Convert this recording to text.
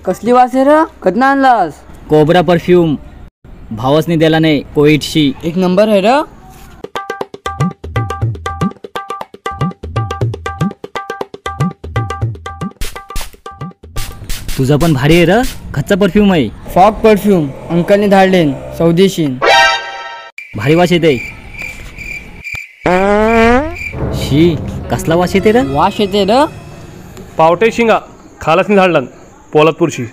कसली वास आहे र? कधना आणलास? कोबरा परफ्यूम भावसनी दिला नाही कोविडशी. एक नंबर आहे र. तुझा पण भारी आहे र. खच्चा परफ्यूम आहे. फॉग परफ्यूम अंकलने धाडलेन सौदेशीन. भारी वास येते. शी कसला वास येते र? वास येते र. पावटे शिंगा खालासनी धाडला पोलादपूरशी.